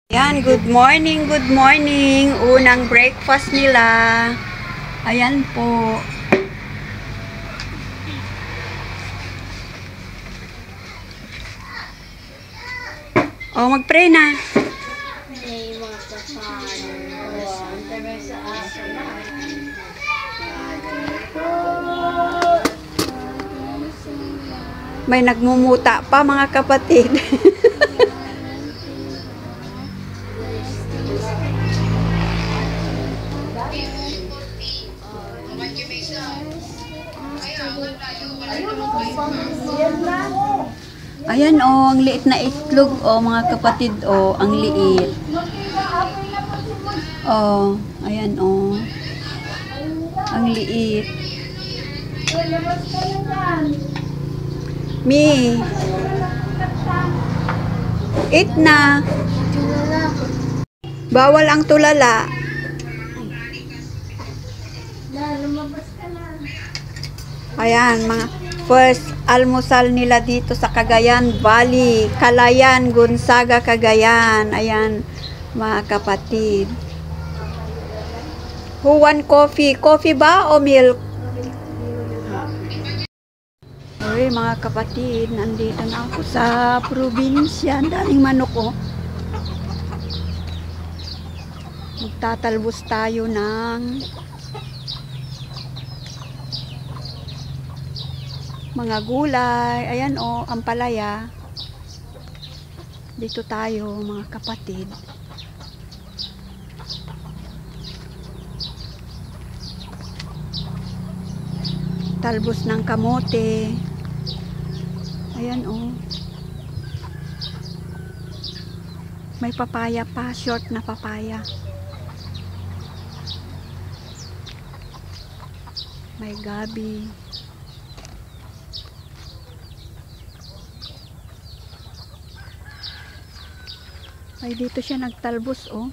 Ayan, good morning, good morning. Unang breakfast nila. Ayan po. O, mag-pray na. May nagmumuta pa, mga kapatid. Ayan o, ang liit na itlog o, mga kapatid o, ang liit. O, ayan o. Ang liit. Mi. Eat na. Bawal ang tulala. Ayan, mga first almusal nila dito sa Cagayan Valley, Calayan, Gonzaga, Cagayan. Ayan, mga kapatid. Who want coffee? Coffee ba o milk? Uy, mga kapatid, nandito na ako sa probinsya. Ang daming manok, oh. Magtatalbos tayo ng mga gulay. Ayan o, ampalaya. Dito tayo, mga kapatid. Talbos ng kamote. Ayan o. May papaya pa, short na papaya. May gabi. Ay, dito siya nagtalbos, oh.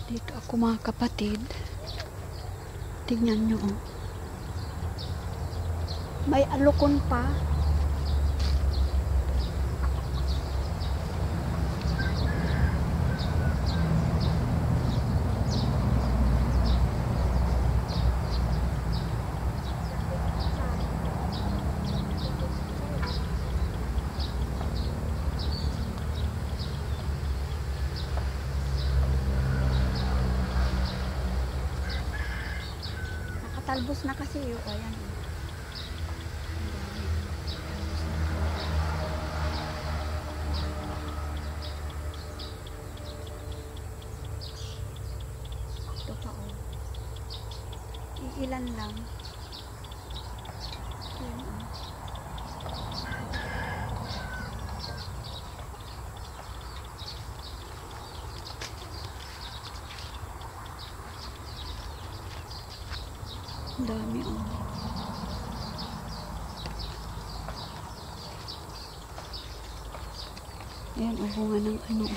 Dito ako, mga kapatid. Tingnan nyo, oh. May alukon pa. Nakatalbos na kasi, oh. Ayan. Ito pa, oh. Iilan lang. Ayan, oh. Ang dami, oh. Ayan, oh, bunga ng ano.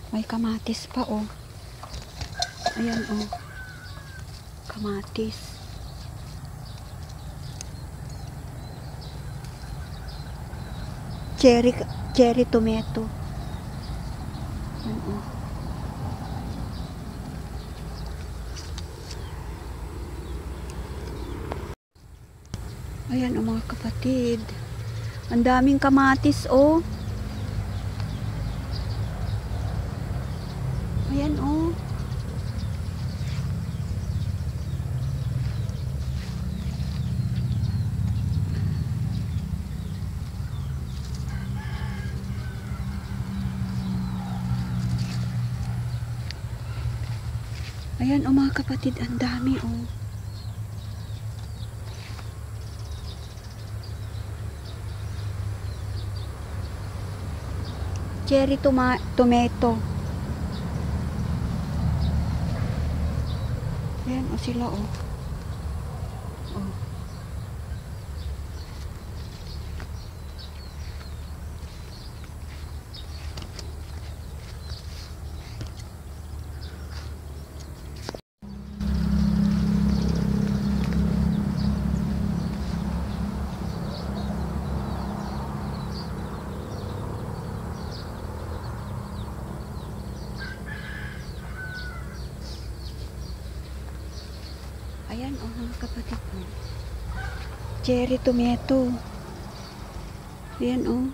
May kamatis pa, oh. Ayan, oh. Kamatis. Cherry tomato. Ayan, oh. Ayan, oh, mga kapatid. Ang daming kamatis, oh. Ayan, oh. Ayan o mga kapatid, ang dami o. Cherry tomato. Ayan o sila o. Oh. Ayan o mga kapatid o. Cherry tomato. Ayan o.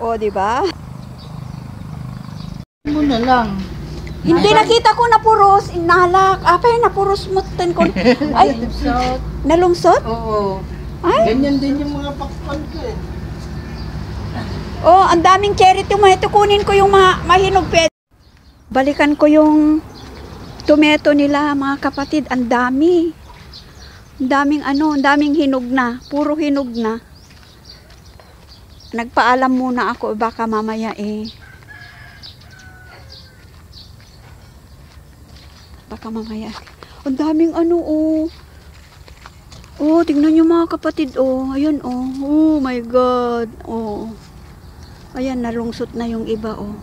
O, di ba? Mo na lang. Hindi nakita ko na puros, inalak. Apay, napuros mo ten ko. Ay, Nalungsot. nalungsot? Oo. Ay, Ganyan din yung mga pakpan ko eh. oh, ang daming cherry tomato. Kunin ko yung mahinog pwede. Balikan ko yung tomato nila, mga kapatid. Ang dami. Ang daming ano, ang daming hinog na. Puro hinog na. Nagpaalam muna ako, baka mamaya baka mamaya. Ang daming ano oh. Oh, tingnan niyo mga kapatid oh. Ayun oh. Oh my God. Oh. Ayan, nalungsot na yung iba oh.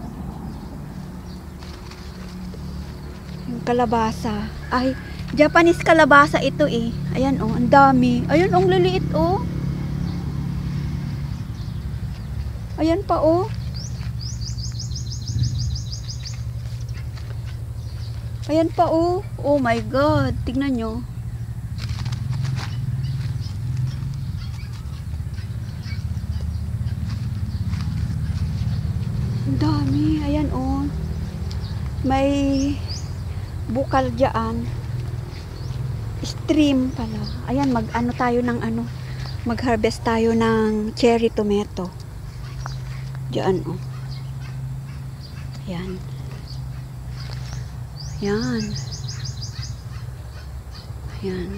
Yung kalabasa. Ay, Japanese kalabasa ito eh. Ayan oh, ang dami. Ayun, ang liliit oh. Ayan pa oh. Ayan pa oh. Oh my God. Tignan nyo. Ang dami. Ayan oh. May bukal dyan. Stream pala. Ayan, mag-ano tayo ng ano. Mag-harvest tayo ng cherry tomato. Diyan oh. Ayan. Ayan. Ayan.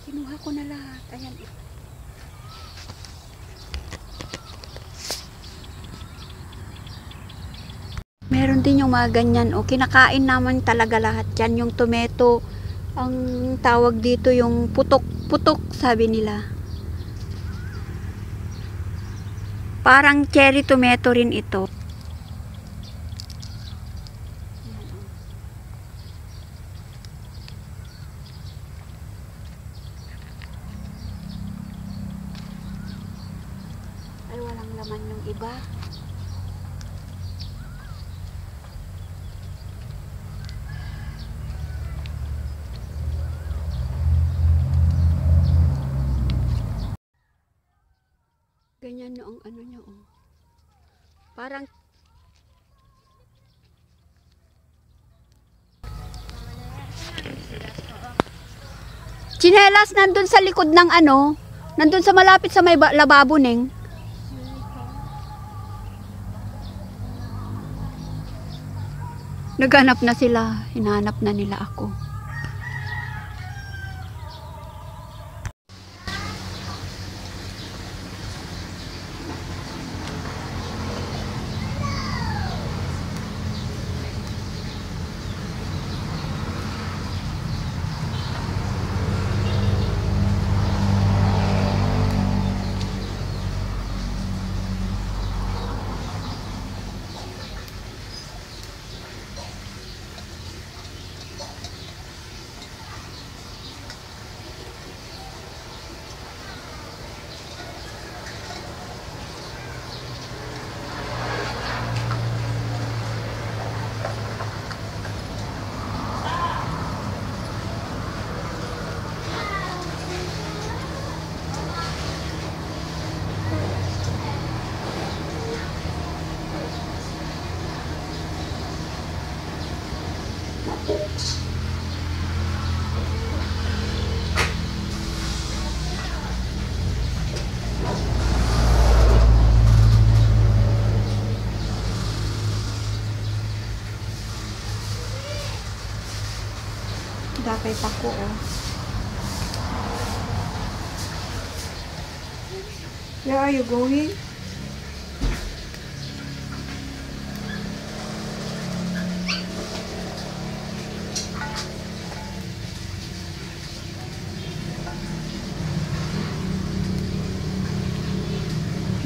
Kinuha ko na lahat. Ayan. Meron din yung mga ganyan. O, kinakain naman talaga lahat yan. Yung tomato, ang tawag dito yung putok-putok, sabi nila. Parang cherry tomato rin ito. Ay, walang laman yung iba. Ganyan no ang ano niya, oh. Parang tsinelas nandun sa likod ng ano, nandun sa malapit sa may lababo, Neng. Naghanap na sila, hinahanap na nila ako. Dakay pa ko, oh. Where are you going?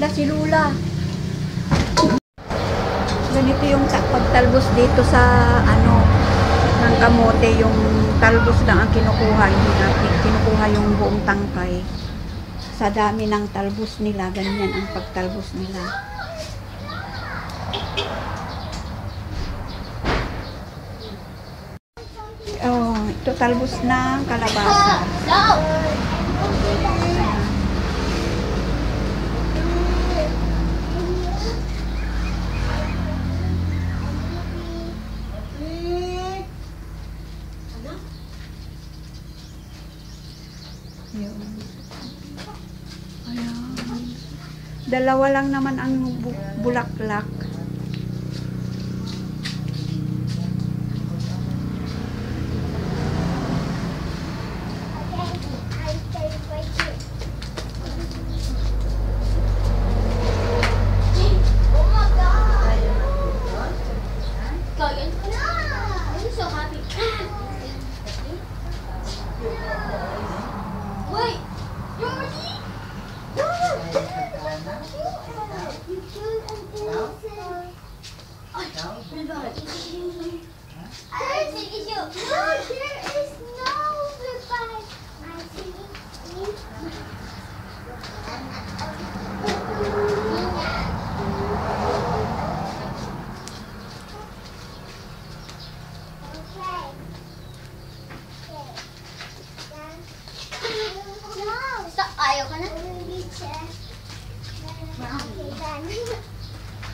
La, si Lula. Ganito yung pagtalbos dito sa ano ng kamote, yung talbos lang ang kinukuha, hindi natin kinukuha yung buong tangkay. Sa dami ng talbos nila, ganyan ang pagtalbos nila. Oh, ito talbos ng kalabasa. Yun. Ayan. Dalawa lang naman ang bulaklak.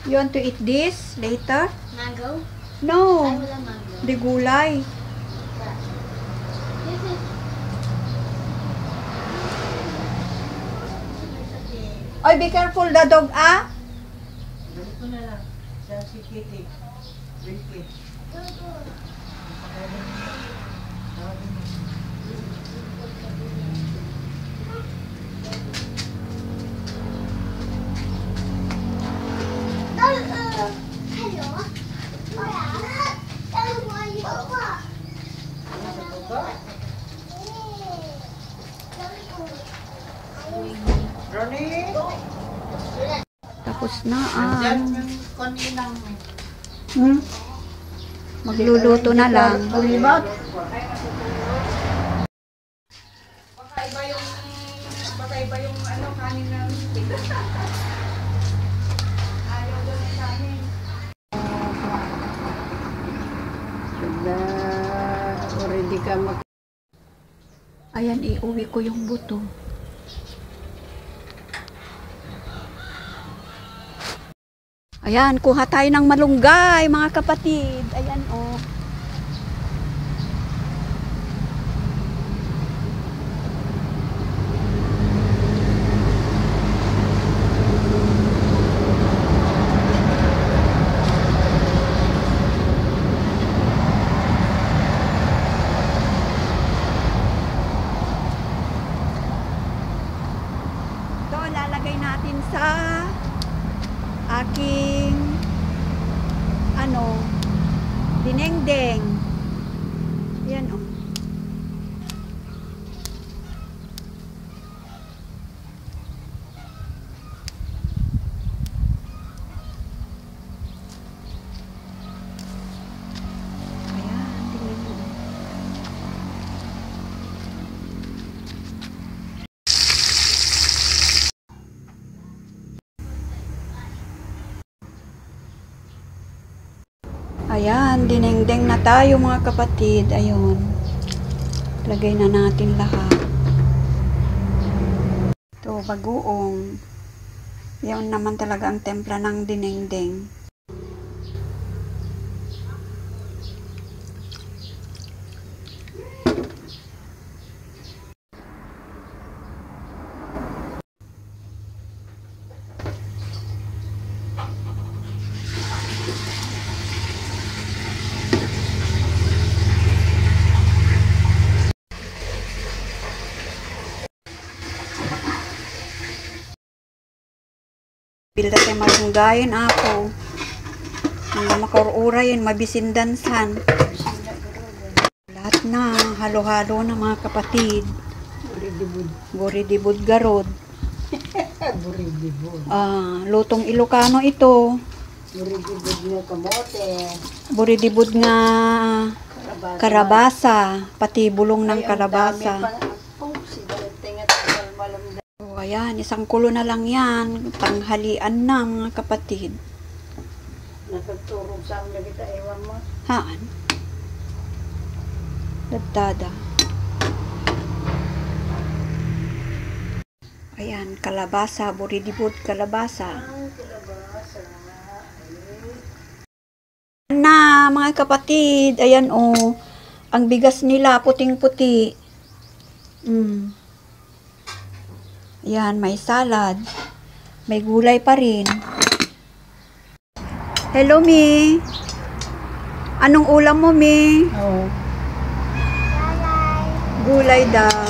You want to eat this later? Mango? No. Ay, wala mango. Di gulay. Oy, be careful the dog, ah. Ganito na lang. Siya si Kitty. Ricky. Ronnie? Tapos Tapos na Diyan ang yung kaninang magluluto na lang. Kulibot. Baka iba yung ano, kanin ng ayaw doon sa amin. Already ka mag... Ayan, iuwi ko yung buto. Ayan, kuha tayo ng malunggay, mga kapatid. Ayan, oh. Ito, lalagay natin sa aking dinengdeng. Yan, oh. Ayan, tingnan nyo. Ayan, dinengdeng na tayo mga kapatid. Ayun. Lagay na natin lahat. Ito, bagoong. Yan naman talaga ang templa ng dinengdeng. Pilda tayo malunggayin ako. Ang makaurayin, mabisindansan. Lahat na, halo-halo na mga kapatid. Buridibud garod. Buridibud. Lutong Ilocano ito. Buridibud nga kamote. Buridibud nga karabasa. Pati bulong ng karabasa. Oh, ayan, isang kulo na lang yan. Tanghalian na mga kapatid. Nakagturog sa amin na kita, ewan mo. Haan? Dadada. Ayan, kalabasa. Buridibud kalabasa. Na mga kapatid, ayan oh. Ang bigas nila, puting-puti. Yan, may salad. May gulay pa rin. Hello, Mi. Anong ulam mo, Mi? Oo. Gulay daw.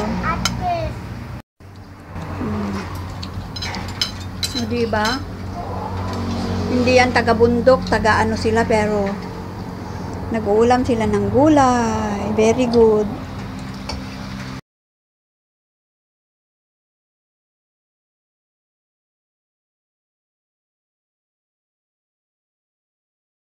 O, diba? Hindi yan taga-bundok, taga-ano sila, pero nag-uulam sila ng gulay. Very good.